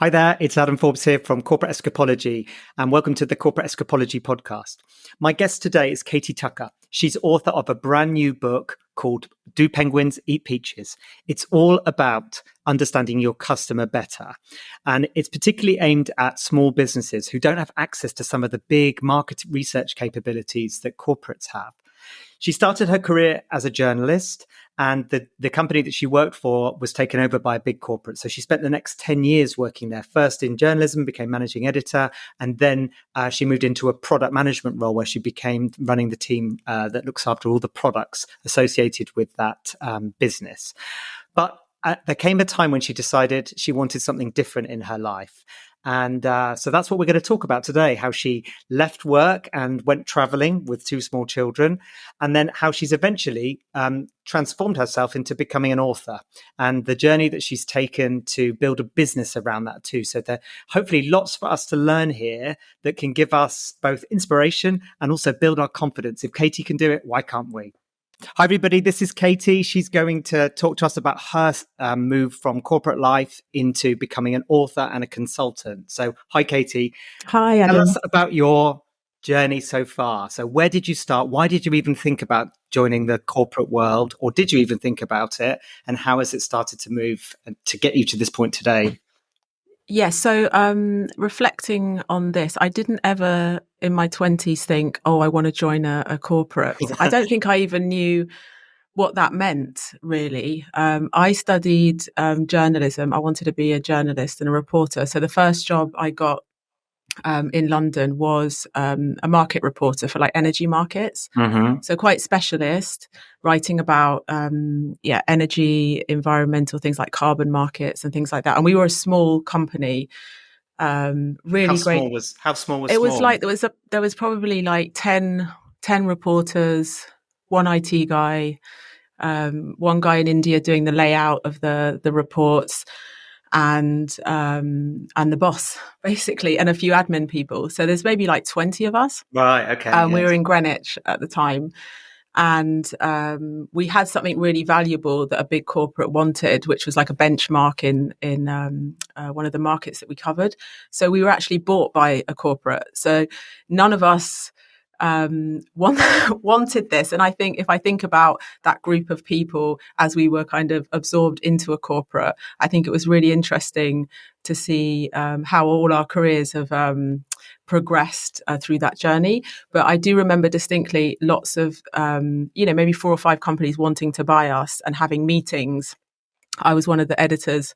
Hi there, it's Adam Forbes here from Corporate Escapology, and welcome to the Corporate Escapology podcast. My guest today is Katie Tucker. She's author of a brand new book called Do Penguins Eat Peaches? It's all about understanding your customer better. And it's particularly aimed at small businesses who don't have access to some of the big market research capabilities that corporates have. She started her career as a journalist, and the company that she worked for was taken over by a big corporate. So she spent the next 10 years working there, first in journalism, became managing editor, and then she moved into a product management role where she became running the team that looks after all the products associated with that business. But there came a time when she decided she wanted something different in her life. And so that's what we're going to talk about today, how she left work and went traveling with two small children, and then how she's eventually transformed herself into becoming an author and the journey that she's taken to build a business around that too. So there hopefully lots for us to learn here that can give us both inspiration and also build our confidence. If Katie can do it, why can't we? Hi, everybody. This is Katie. She's going to talk to us about her move from corporate life into becoming an author and a consultant. So, hi, Katie. Hi, Adam. Tell us about your journey so far. So, where did you start? Why did you even think about joining the corporate world? Or did you even think about it? And how has it started to move to get you to this point today? Yeah, so reflecting on this, I didn't ever in my 20s think, oh, I want to join a corporate. I don't think I even knew what that meant, really. I studied journalism. I wanted to be a journalist and a reporter. So the first job I got in London was a market reporter for like energy markets. Mm-hmm. So quite specialist, writing about energy, environmental things like carbon markets and things like that. And we were a small company, really How great. small was It was small? like there was probably like 10 reporters, one IT guy, one guy in India doing the layout of the reports, and the boss basically, and a few admin people. So there's maybe like 20 of us. Right. Okay. We Yes. were in Greenwich at the time, and we had something really valuable that a big corporate wanted, which was like a benchmark in one of the markets that we covered. So we were actually bought by a corporate. So none of us wanted this. And I think if I think about that group of people as we were kind of absorbed into a corporate, I think it was really interesting to see how all our careers have progressed through that journey. But I do remember distinctly lots of, maybe 4 or 5 companies wanting to buy us and having meetings. I was one of the editors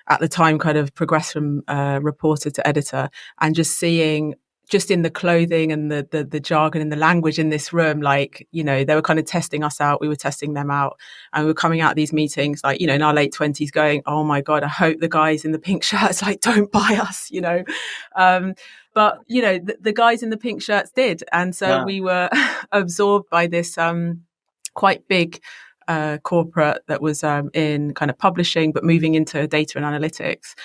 at the time, kind of progressed from reporter to editor, and just seeing just in the clothing and the jargon and the language in this room, like, they were kind of testing us out. We were testing them out, and we were coming out of these meetings, like, in our late 20s going, oh my God, I hope the guys in the pink shirts, like, don't buy us, But, the guys in the pink shirts did. And so we were absorbed by this quite big corporate that was in kind of publishing, but moving into data and analytics.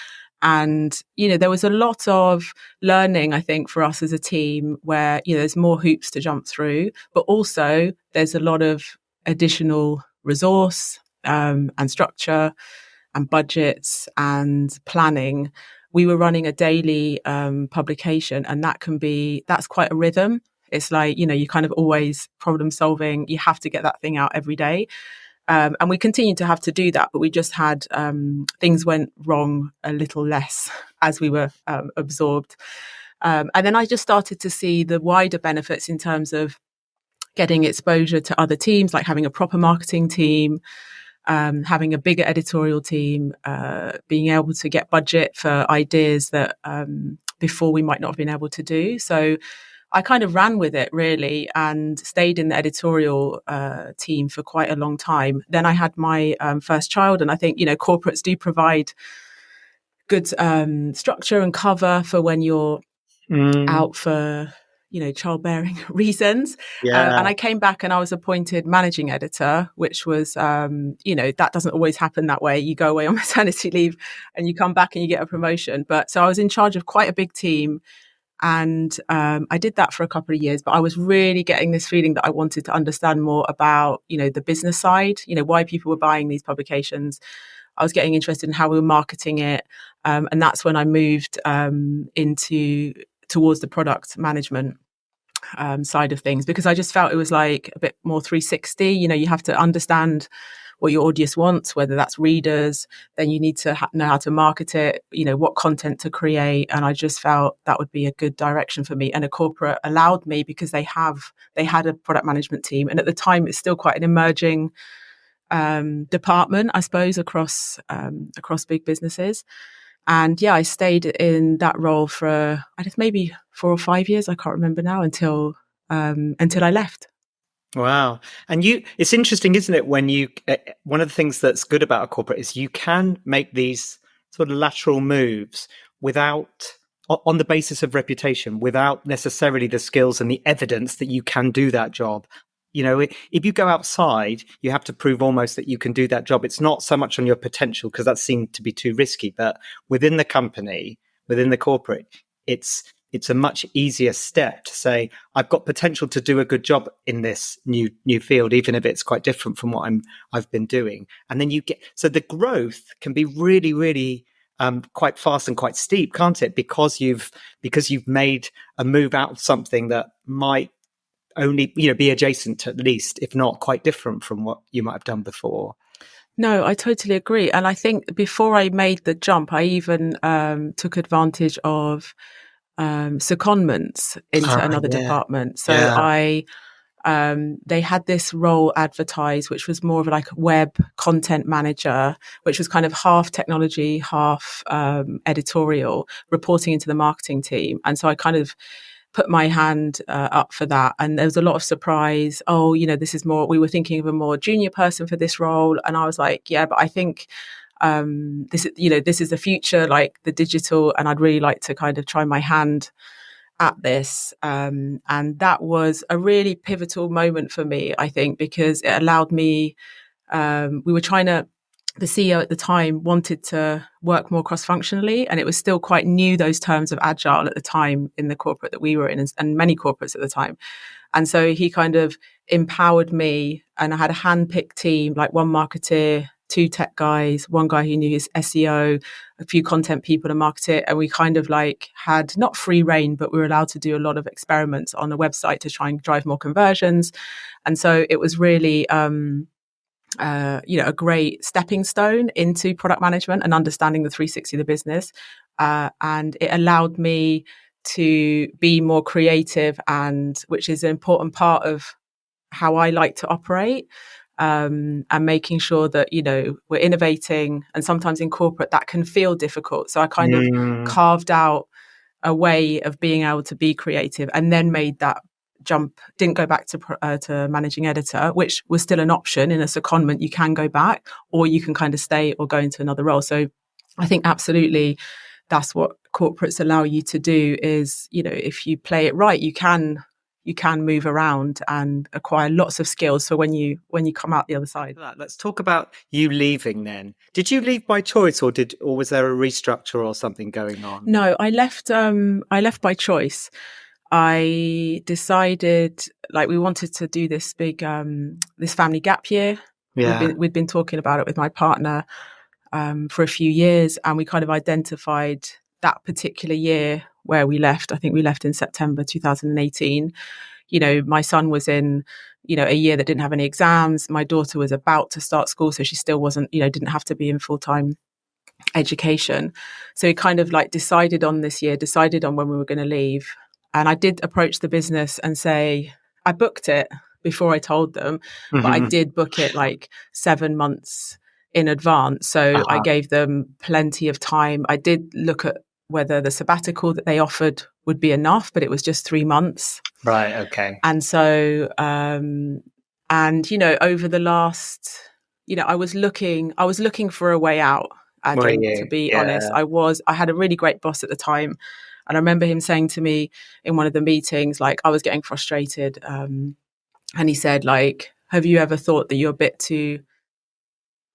And, there was a lot of learning, I think, for us as a team where, there's more hoops to jump through, but also there's a lot of additional resource and structure and budgets and planning. We were running a daily publication, and that's quite a rhythm. It's like, you kind of always problem solving. You have to get that thing out every day. And we continued to have to do that, but we just had things went wrong a little less as we were absorbed. And then I just started to see the wider benefits in terms of getting exposure to other teams, like having a proper marketing team, having a bigger editorial team, being able to get budget for ideas that before we might not have been able to do. So I kind of ran with it, really, and stayed in the editorial team for quite a long time. Then I had my first child, and I think, corporates do provide good structure and cover for when you're out for, childbearing reasons. Yeah. And I came back and I was appointed managing editor, which was, that doesn't always happen that way. You go away on maternity leave and you come back and you get a promotion. But so I was in charge of quite a big team. And I did that for a couple of years, but I was really getting this feeling that I wanted to understand more about, the business side, why people were buying these publications. I was getting interested in how we were marketing it. And that's when I moved into towards the product management side of things, because I just felt it was like a bit more 360. You have to understand what your audience wants, whether that's readers, then you need to know how to market it, what content to create. And I just felt that would be a good direction for me. And a corporate allowed me, because they had a product management team. And at the time, it's still quite an emerging department, I suppose, across big businesses. And yeah, I stayed in that role for I guess maybe 4 or 5 years. I can't remember now, until I left. Wow. And it's interesting, isn't it? When one of the things that's good about a corporate is you can make these sort of lateral moves on the basis of reputation, without necessarily the skills and the evidence that you can do that job. If you go outside, you have to prove almost that you can do that job. It's not so much on your potential, because that seemed to be too risky, but within the company, within the corporate, it's a much easier step to say, I've got potential to do a good job in this new field, even if it's quite different from what I've been doing. And then so the growth can be really, really quite fast and quite steep, can't it? Because you've made a move out of something that might only be adjacent, at least, if not quite different from what you might have done before. No, I totally agree. And I think before I made the jump, I even took advantage of secondments into another department. So they had this role advertised, which was more of like a web content manager, which was kind of half technology, half editorial, reporting into the marketing team. And so I kind of put my hand up for that. And there was a lot of surprise. Oh, this is more, we were thinking of a more junior person for this role. And I was like, yeah, but I think this is the future, like the digital, and I'd really like to kind of try my hand at this. And that was a really pivotal moment for me, I think, because it allowed me, the CEO at the time wanted to work more cross-functionally, and it was still quite new, those terms of agile at the time in the corporate that we were in, and many corporates at the time. And so he kind of empowered me, and I had a hand-picked team, like one marketeer, two tech guys, one guy who knew his SEO, a few content people to market it. And we kind of like had not free reign, but we were allowed to do a lot of experiments on the website to try and drive more conversions. And so it was really, a great stepping stone into product management and understanding the 360 of the business. And it allowed me to be more creative, and which is an important part of how I like to operate. And making sure that, we're innovating. And sometimes in corporate that can feel difficult. So I kind of carved out a way of being able to be creative, and then made that jump. Didn't go back to managing editor, which was still an option in a secondment. You can go back, or you can kind of stay or go into another role. So I think absolutely that's what corporates allow you to do is, if you play it right, you can move around and acquire lots of skills for when you come out the other side. Let's talk about you leaving then. Did you leave by choice, or was there a restructure or something going on? No, I left by choice. I decided, like, we wanted to do this big this family gap year. Yeah. We'd been talking about it with my partner for a few years, and we kind of identified that particular year where we left. I think we left in September 2018. My son was in, a year that didn't have any exams. My daughter was about to start school, so she still wasn't, didn't have to be in full-time education. So we kind of like decided on this year, decided on when we were going to leave. And I did approach the business and say, I booked it before I told them, but I did book it like 7 months in advance. So I gave them plenty of time. I did look at whether the sabbatical that they offered would be enough, but it was just 3 months. Right. Okay. And so, over the last, I was looking for a way out, Adam, to be honest. I had a really great boss at the time. And I remember him saying to me in one of the meetings, like, I was getting frustrated. And he said, like, have you ever thought that you're a bit too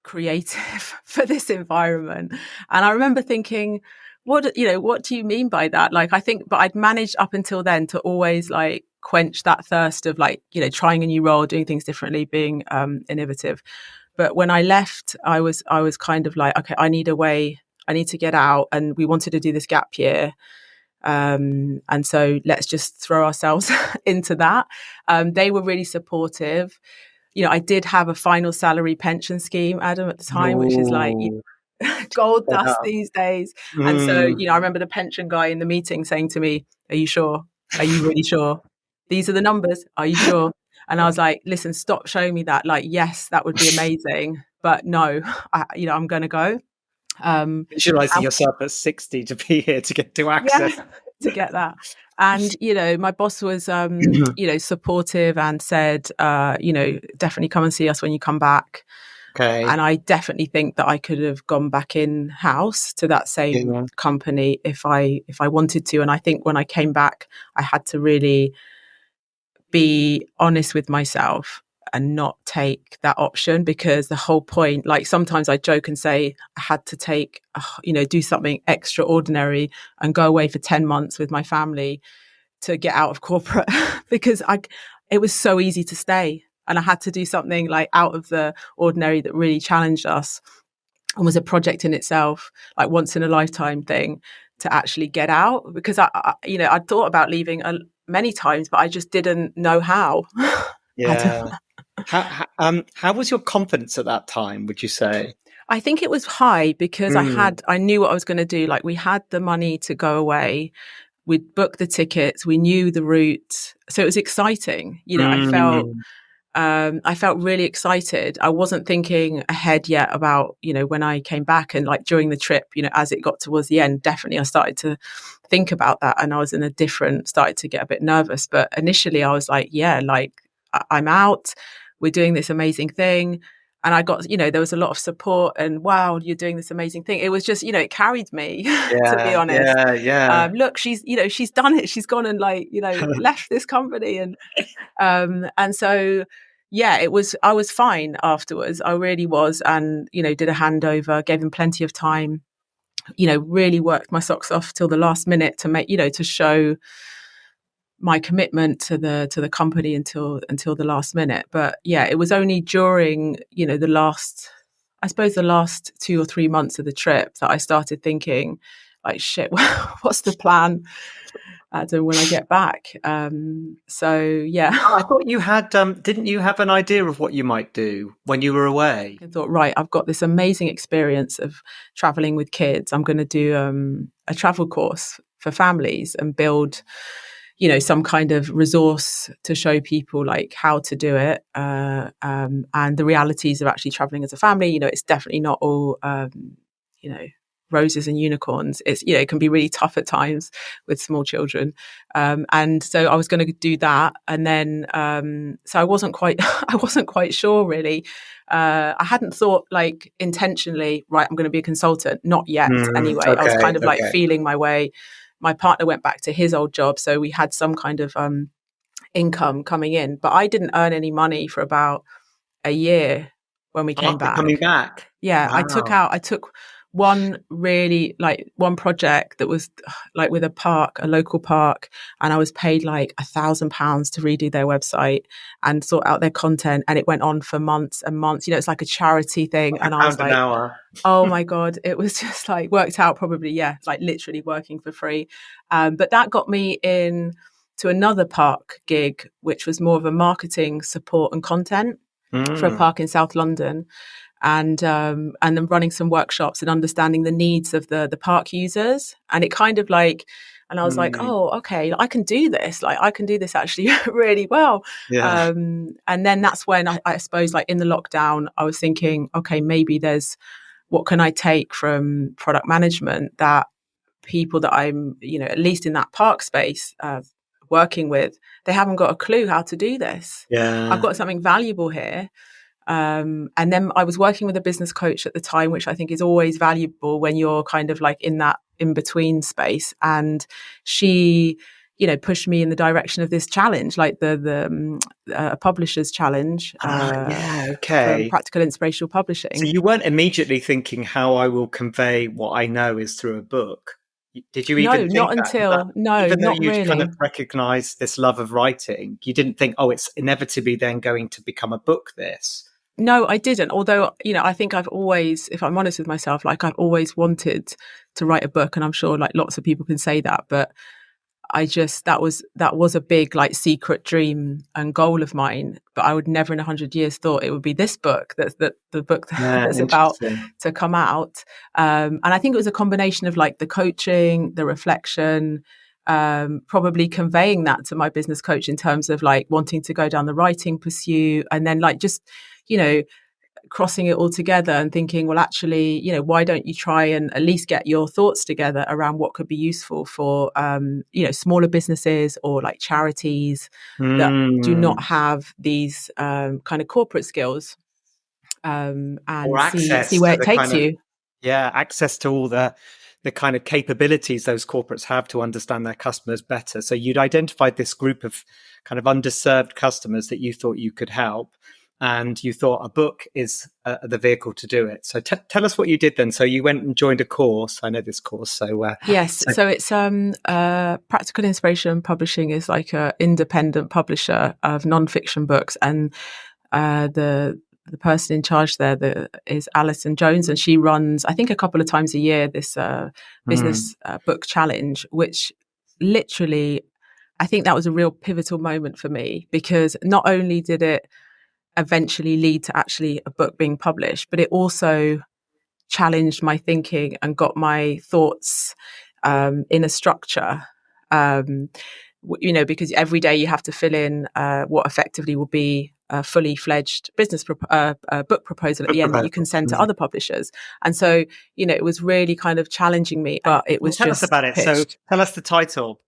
creative for this environment? And I remember thinking, what do you mean by that? Like, I think, but I'd managed up until then to always like quench that thirst of like, trying a new role, doing things differently, being innovative. But when I left, I was kind of like, okay, I need a way I need to get out. And we wanted to do this gap year. And so let's just throw ourselves into that. They were really supportive. I did have a final salary pension scheme, Adam, at the time, which is like Ooh, gold set dust up. these days. And so, Mm. I remember the pension guy in the meeting saying to me, "Are you sure? Are you really sure? These are the numbers. Are you sure?" And I was like, "Listen, stop showing me that. Like, yes, that would be amazing, but no, I'm going to go." Visualizing And yourself at 60 to be here to get to yeah, access. to get that. And, my boss was, supportive and said, definitely come and see us when you come back. Okay. And I definitely think that I could have gone back in house to that same Yeah. company if I wanted to. And I think when I came back, I had to really be honest with myself and not take that option, because the whole point, like sometimes I joke and say I had to take, do something extraordinary and go away for 10 months with my family to get out of corporate because it was so easy to stay. And I had to do something like out of the ordinary that really challenged us and was a project in itself, like once in a lifetime thing, to actually get out. Because I'd thought about leaving many times, but I just didn't know how. Yeah. How was your confidence at that time, would you say? I think it was high because Mm. I knew what I was going to do. Like we had the money to go away. We'd booked the tickets. We knew the route. So it was exciting. Mm. I felt really excited. I wasn't thinking ahead yet about, when I came back and like during the trip, as it got towards the end, definitely I started to think about that, and I was started to get a bit nervous. But initially I was like, yeah, like I'm out, we're doing this amazing thing. And I got, there was a lot of support and wow, you're doing this amazing thing. It was just, it carried me to be Yeah, honest. yeah, yeah. Look, she's done it. She's gone and like, left this company and so, yeah, I was fine afterwards. I really was. And, did a handover, gave them plenty of time, really worked my socks off till the last minute to make, to show my commitment to the company until the last minute. But yeah, it was only during, the last 2 or 3 months of the trip that I started thinking like, shit, what's the plan? When I get back. So yeah, I thought you had, didn't you have an idea of what you might do when you were away? I thought, right, I've got this amazing experience of traveling with kids. I'm going to do a travel course for families and build, some kind of resource to show people like how to do it and the realities of actually traveling as a family. It's definitely not all, you know, roses and unicorns. It's, it can be really tough at times with small children. And so I was going to do that. And then, so I wasn't quite, I wasn't quite sure really. I hadn't thought like intentionally, right, I'm going to be a consultant. Not yet anyway. I was Okay, kind of like okay. feeling my way. My partner went back to his old job. So we had some kind of income coming in, but I didn't earn any money for about a year when we came After coming back. back. Yeah, I Wow. took one project that was like with a local park, and I was paid like £1,000 to redo their website and sort out their content. And it went on for months and months. It's like a charity thing. And I was £1 an like, hour. oh my God, it was just like worked out probably, yeah, like literally working for free. But that got me in to another park gig, which was more of a marketing support and content for a Mm. park in South London, and then running some workshops and understanding the needs of the park users. And it kind of like, and I was like, Mm. oh, okay, I can do this. Like I can do this actually really well. Yeah. And then that's when I suppose like in the lockdown, I was thinking, okay, maybe what can I take from product management that people that I'm, at least in that park space, working with, they haven't got a clue how to do this. I've Yeah. got something valuable here. And then I was working with a business coach at the time, which I think is always valuable when you're kind of like in that in between space. And she, pushed me in the direction of this challenge, like the publishers challenge Yeah, from okay. Practical Inspirational So Publishing. you weren't immediately thinking how I will convey what I know is through a book. Did you even No, think not that? Is that until, no, even though not you'd kind really. of recognized this love of writing, you didn't think, oh, it's inevitably then going to become a book, this? No, I didn't. Although, I think I've always, if I'm honest with myself, like I've always wanted to write a book, and I'm sure like lots of people can say that, but that was a big like secret dream and goal of mine. But I would never in 100 years thought it would be this book that the book Yeah, that's about interesting. to come out. And I think it was a combination of like the coaching, the reflection, probably conveying that to my business coach in terms of like wanting to go down the writing pursuit, and then like just you know crossing it all together and thinking, well, actually, why don't you try and at least get your thoughts together around what could be useful for, smaller businesses or like charities that do not Mm. have these kind of corporate skills, Or and see access where to it the takes kind of, you. yeah, access to all the kind of capabilities those corporates have to understand their customers better. So you'd identified this group of kind of underserved customers that you thought you could help, and you thought a book is the vehicle to do it. So tell us what you did then. So you went and joined a course. I know this course. Yes, So so it's Practical Inspiration Publishing is like a independent publisher of nonfiction books, and the person in charge there is Alison Jones, and she runs, I think, a couple of times a year this mm, business book challenge, which literally, I think that was a real pivotal moment for me, because not only did it eventually lead to actually a book being published, but it also challenged my thinking and got my thoughts in a structure. Um, because every day you have to fill in what effectively will be a fully fledged book proposal at book the end that you proposal. can send to Mm. other publishers. And so, it was really kind of challenging me, but it Well, was tell us just about it. So pitched. tell us the title.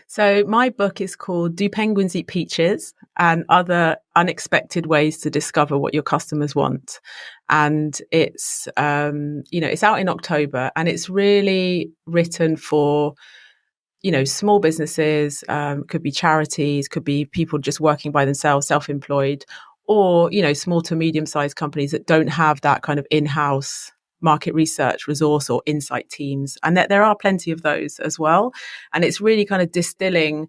So my book is called Do Penguins Eat Peaches? And Other Unexpected Ways to Discover What Your Customers Want. And it's out in October, and it's really written for, small businesses, could be charities, could be people just working by themselves, self-employed, or, small to medium-sized companies that don't have that kind of in-house market research resource or insight teams. And there are plenty of those as well. And it's really kind of distilling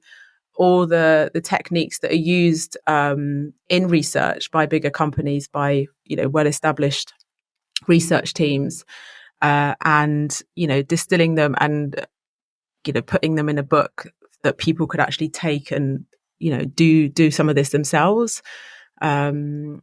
all the techniques that are used in research by bigger companies, by, well-established research teams, and, distilling them and, putting them in a book that people could actually take and, do some of this themselves. And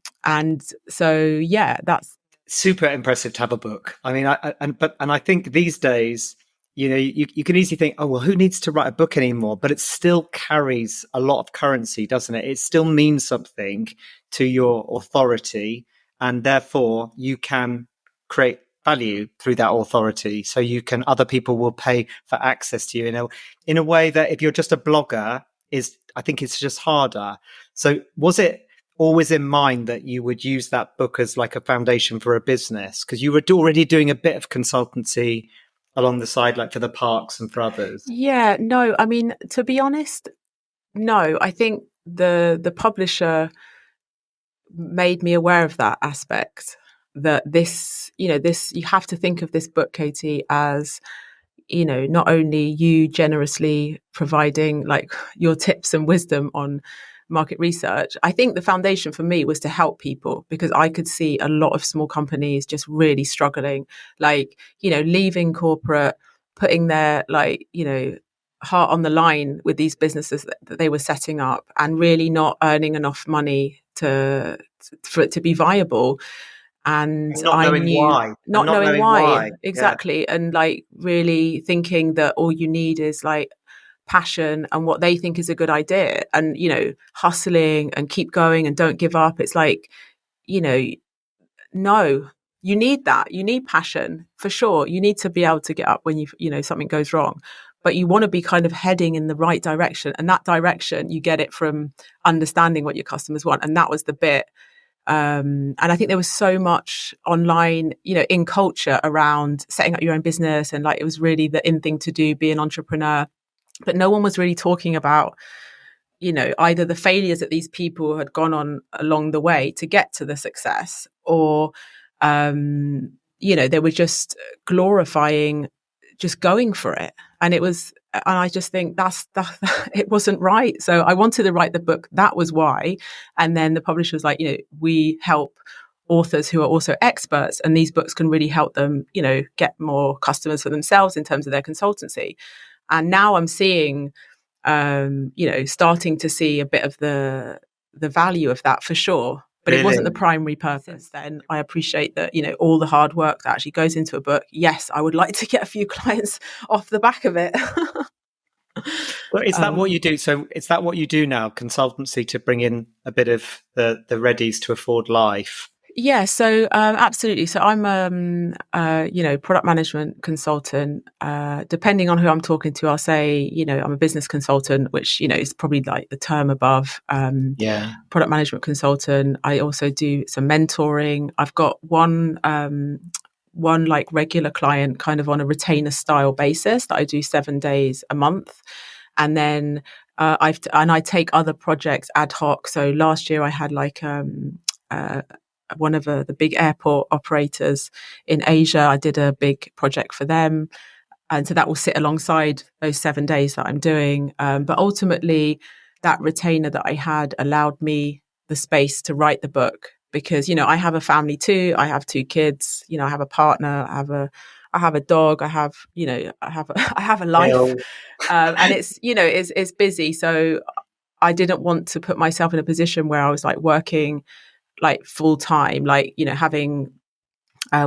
so, yeah, that's Super impressive to have a book. I mean, I think these days, you can easily think, oh well, who needs to write a book anymore? But it still carries a lot of currency, doesn't it? It still means something to your authority, and therefore you can create value through that authority. So other people will pay for access to you in a way that if you're just a blogger I think it's just harder. So was it always in mind that you would use that book as like a foundation for a business, because you were already doing a bit of consultancy along the side, like for the parks and for others? Yeah, no, I mean, to be honest, no, I think the publisher made me aware of that aspect, that this, you have to think of this book, Katie, as, not only you generously providing like your tips and wisdom on market research. I think the foundation for me was to help people, because I could see a lot of small companies just really struggling, like, leaving corporate, putting their like, heart on the line with these businesses that they were setting up, and really not earning enough money for it to be viable. And And not I knowing knew, why, and not not knowing knowing why why. Yeah. exactly, and like really thinking that all you need is like passion and what they think is a good idea, and, hustling and keep going and don't give up. It's like, you know, no, you need that. You need passion for sure. You need to be able to get up when something goes wrong, but you want to be kind of heading in the right direction. And that direction, you get it from understanding what your customers want. And that was the bit. And I think there was so much online, in culture around setting up your own business. And like, it was really the in thing to do, be an entrepreneur. But no one was really talking about, either the failures that these people had gone on along the way to get to the success, or, they were just glorifying just going for it. And it was, I just think that it wasn't right. So I wanted to write the book. That was why. And then the publisher was like, we help authors who are also experts, and these books can really help them, get more customers for themselves in terms of their consultancy. And now I'm seeing, starting to see a bit of the value of that for sure. But it wasn't the Really? primary purpose. Then I appreciate that, all the hard work that actually goes into a book. Yes, I would like to get a few clients off the back of it. Well, is that what you do? So is that what you do now, consultancy, to bring in a bit of the readies to afford life? Yeah, so absolutely. So I'm, product management consultant. Depending on who I'm talking to, I'll say, I'm a business consultant, which is probably like the term above. Yeah. Product management consultant. I also do some mentoring. I've got one like regular client, kind of on a retainer style basis, that I do 7 days a month, and then I take other projects ad hoc. So last year I had like one of the big airport operators in Asia. I did a big project for them. And so that will sit alongside those 7 days that I'm doing. But ultimately, that retainer that I had allowed me the space to write the book because, I have a family too. I have 2 kids, I have a partner, I have a dog, I have a life. Ill. And it's busy. So I didn't want to put myself in a position where I was like working like full time, like, having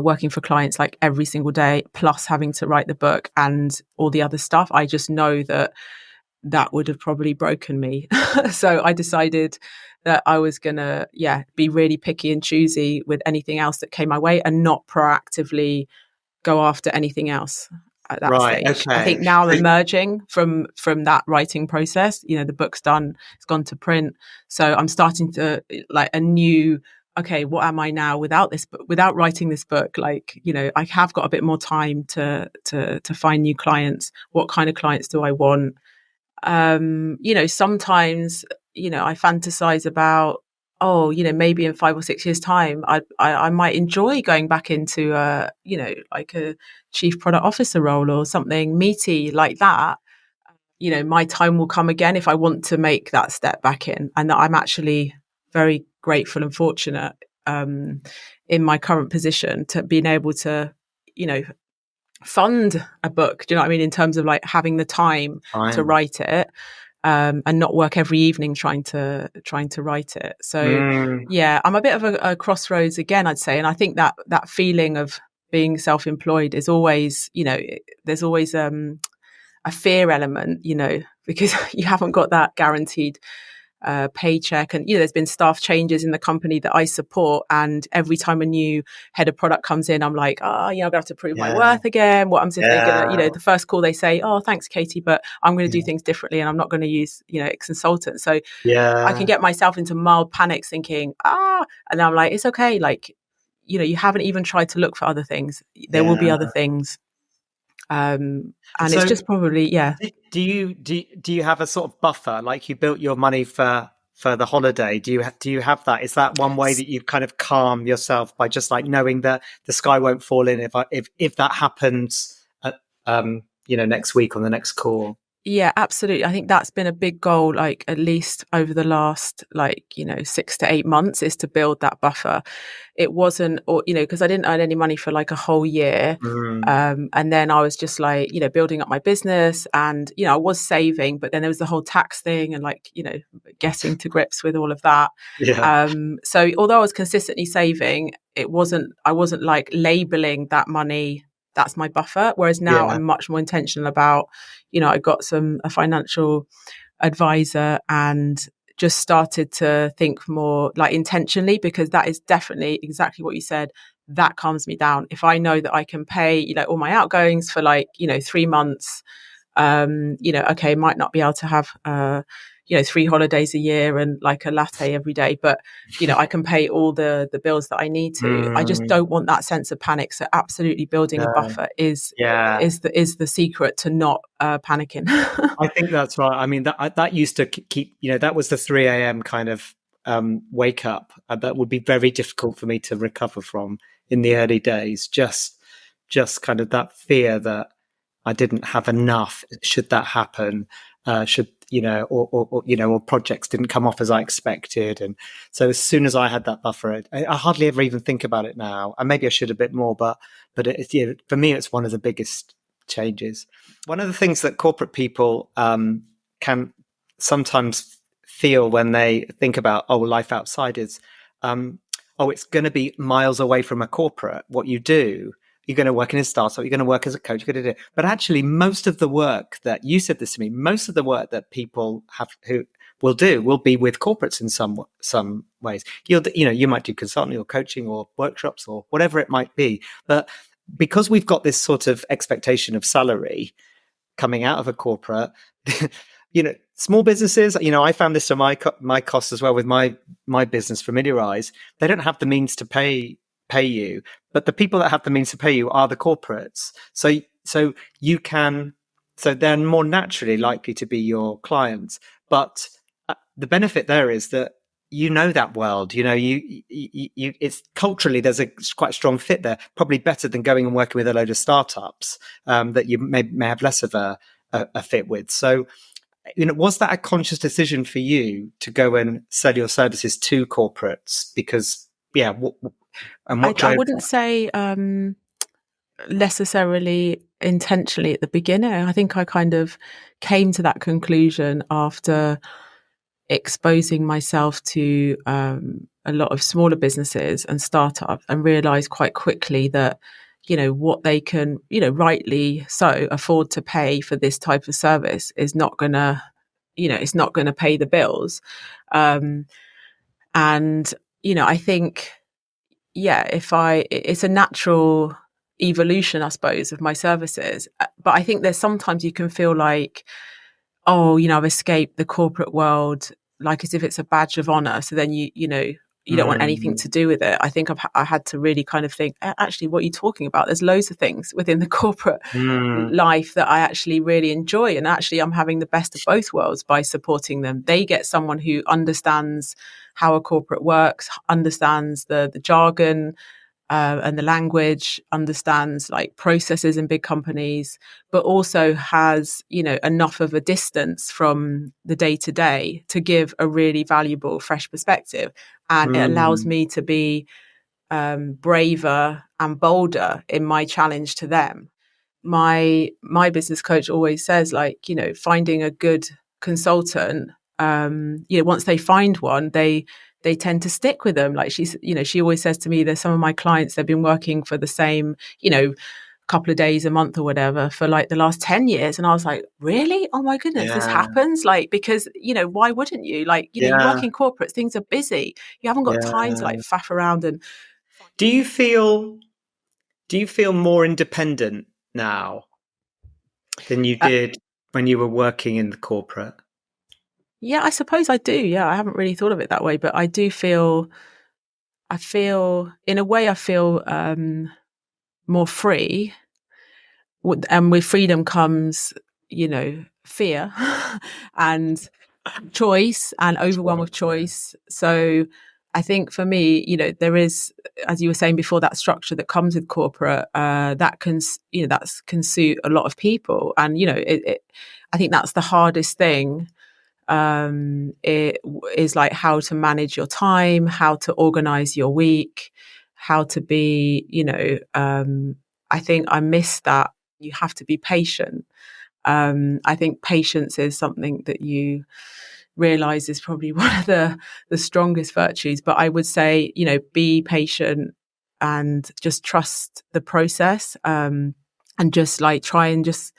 working for clients like every single day, plus having to write the book and all the other stuff. I just know that would have probably broken me. So I decided that I was going to, be really picky and choosy with anything else that came my way and not proactively go after anything else at that Right. stage. I Okay. think now I'm emerging from that writing process. The book's done, it's gone to print. So I'm starting to like a new, okay, what am I now without this book, without writing this book? Like, I have got a bit more time to find new clients. What kind of clients do I want? Sometimes, I fantasize about, oh, maybe in 5 or 6 years' time, I might enjoy going back into like a chief product officer role or something meaty like that. My time will come again if I want to make that step back in, and that I'm actually very grateful and fortunate in my current position to being able to, you know, fund a book. Do you know what I mean? In terms of like having the time to Fine. write it, and not work every evening trying to write it. So Mm, yeah, I'm a bit of a crossroads again, I'd say. And I think that feeling of being self-employed is always, there's always a fear element, because you haven't got that guaranteed paycheck. And there's been staff changes in the company that I support, and every time a new head of product comes in, I'm like, I'm gonna have to prove my yeah. worth again. What happens if they're gonna, Yeah. the first call they say, oh, thanks, Katie, but I'm gonna do Yeah. things differently and I'm not gonna use a consultant. So I can Yeah. get myself into mild panics thinking, and I'm like, it's okay, like, you haven't even tried to look for other things. There will be Yeah. other things. And it's So just probably, yeah. do you have a sort of buffer, like you built your money for the holiday? Do you have that? Is that one way that you kind of calm yourself by just like knowing that the sky won't fall in if that happens at, next week on the next call? Yeah, absolutely. I think that's been a big goal, like at least over the last 6 to 8 months, is to build that buffer. It wasn't, or because I didn't earn any money for like a whole year, Mm, and then I was just like building up my business, and I was saving, but then there was the whole tax thing, and like getting to grips with all of that. yeah. So although I was consistently saving, I wasn't like labeling that money, that's my buffer. Whereas now Yeah. I'm much more intentional about, I got a financial advisor and just started to think more like intentionally, because that is definitely exactly what you said. That calms me down. If I know that I can pay, all my outgoings for 3 months, okay, might not be able to have, 3 holidays a year and like a latte every day, but, I can pay all the bills that I need to. I just Mm, don't want that sense of panic. So absolutely building a no. buffer is Yeah. the secret to not panicking. I think that's right. I mean, that used to keep, that was the 3 a.m. kind of wake up. That would be very difficult for me to recover from in the early days. Just kind of that fear that I didn't have enough. Should that happen? Should or projects didn't come off as I expected, and so as soon as I had that buffer, I hardly ever even think about it now. And maybe I should a bit more, but for me, it's one of the biggest changes. One of the things that corporate people can sometimes feel when they think about life outside is it's going to be miles away from a corporate. What you do, you're going to work in a startup, you're going to work as a coach, you're going to do. But actually, most of the work that you said this to me, most of the work that people have who will do will be with corporates in some ways. You might do consulting or coaching or workshops or whatever it might be. But because we've got this sort of expectation of salary coming out of a corporate, small businesses, I found this to my cost as well with my business, Familiarize. They don't have the means to pay you, but the people that have the means to pay you are the corporates. So they're more naturally likely to be your clients. But the benefit there is that that world, it's culturally there's a quite strong fit there, probably better than going and working with a load of startups that you may have less of a fit with. So, was that a conscious decision for you to go and sell your services to corporates? Because, I wouldn't say necessarily intentionally at the beginning. I think I kind of came to that conclusion after exposing myself to a lot of smaller businesses and startups, and realized quite quickly that what they can rightly so afford to pay for this type of service is not gonna it's not gonna pay the bills, and I think it's a natural evolution, I suppose, of my services. But I think there's sometimes you can feel like, I've escaped the corporate world, like as if it's a badge of honor. So then you don't want anything to do with it. I think I had to really kind of think, actually, what are you talking about? There's loads of things within the corporate life that I actually really enjoy. And actually, I'm having the best of both worlds by supporting them. They get someone who understands how a corporate works, understands the jargon, and the language, understands like processes in big companies, but also has, enough of a distance from the day to day to give a really valuable, fresh perspective. And it allows me to be braver and bolder in my challenge to them. My business coach always says, like, finding a good consultant, once they find one, they tend to stick with them. Like she always says to me, there's some of my clients, they've been working for the same, couple of days a month or whatever for like the last 10 years. And I was like, really? Oh my goodness, this happens? Like, because, why wouldn't you? Like, you work in corporates, things are busy. You haven't got time to like faff around. And do you feel more independent now than you did when you were working in the corporate? Yeah, I suppose I do. Yeah, I haven't really thought of it that way, but I do feel, in a way, I feel more free. And with freedom comes, fear and choice and overwhelm of choice. So I think for me, there is, as you were saying before, that structure that comes with corporate, that can suit a lot of people. And, I think that's the hardest thing. It is like how to manage your time, how to organize your week, how to be, I think I miss that. You have to be patient. I think patience is something that you realize is probably one of the strongest virtues. But I would say, be patient and just trust the process, and just like try and just,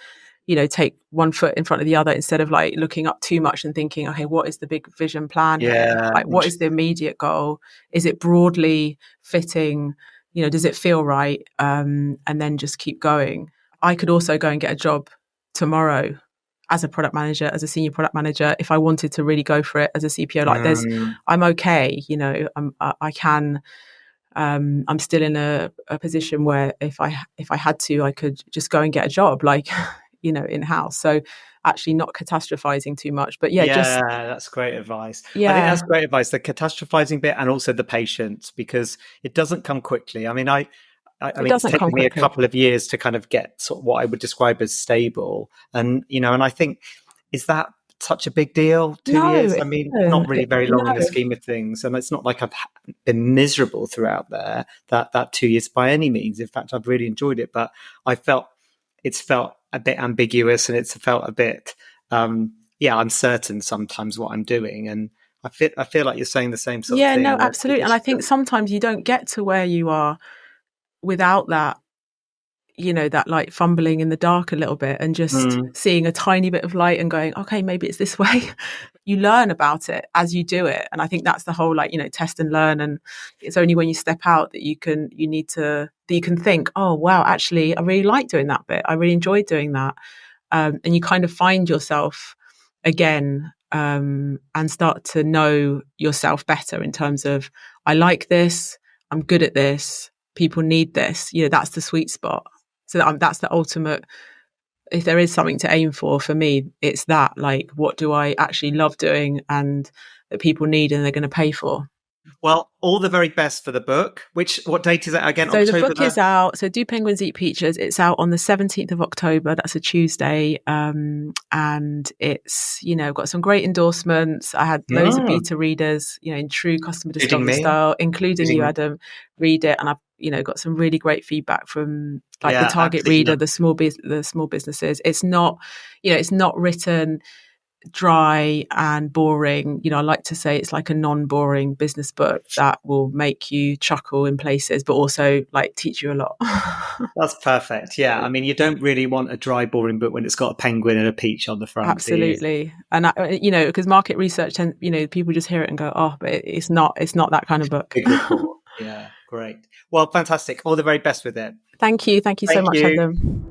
take one foot in front of the other instead of like looking up too much and thinking, okay, what is the big vision plan here? Like, what is the immediate goal? Is it broadly fitting? Does it feel right? And then just keep going. I could also go and get a job tomorrow as a product manager, as a senior product manager, if I wanted to really go for it as a CPO. Like I'm okay. I can, I'm still in a position where if I had to, I could just go and get a job, like, in-house. So actually not catastrophizing too much, but that's great advice. Yeah. I think that's great advice, the catastrophizing bit and also the patience, because it doesn't come quickly. I mean, I It mean, it's doesn't come taken me a quickly. couple of years to kind of get sort of what I would describe as stable. And, and I think, is that such a big deal? 2 years? No, I it mean, not isn't. really very long No. in the scheme of things. And it's not like I've been miserable throughout there, that 2 years by any means. In fact, I've really enjoyed it, but it's felt a bit ambiguous, and it's felt a bit, uncertain sometimes what I'm doing. And I feel like you're saying the same sort of Yeah, thing. no, And absolutely. And I think sometimes you don't get to where you are without that, that like fumbling in the dark a little bit and just Mm. seeing a tiny bit of light and going, okay, maybe it's this way. You learn about it as you do it. And I think that's the whole, like, test and learn. And it's only when you step out that you can think, oh, wow, actually, I really like doing that bit. I really enjoyed doing that. And you kind of find yourself again, and start to know yourself better in terms of, I like this, I'm good at this, people need this. That's the sweet spot. So that's the ultimate. If there is something to aim for me, it's that, like, what do I actually love doing and that people need and they're going to pay for. Well, all the very best for the book. What date is it again? So the October book is the. out. So Do Penguins Eat Peaches? It's out on the 17th of October. That's a Tuesday. And it's, got some great endorsements. I had loads of Mm, beta readers, in true customer including discovery me. style, including Including you, me. Adam. Read it. And I've, got some really great feedback from, like, the Yeah, target absolutely reader, love. the small businesses. It's not, it's not written dry and boring. I like to say it's like a non-boring business book that will make you chuckle in places, but also like teach you a lot. That's perfect. Yeah, I mean, you don't really want a dry, boring book when it's got a penguin and a peach on the front, do you? Absolutely. And because market research people just hear it and go, oh, but it's not that kind of book. Big report. Yeah, great. Well, fantastic. All the very best with it. Thank you so Thank much, you. Adam.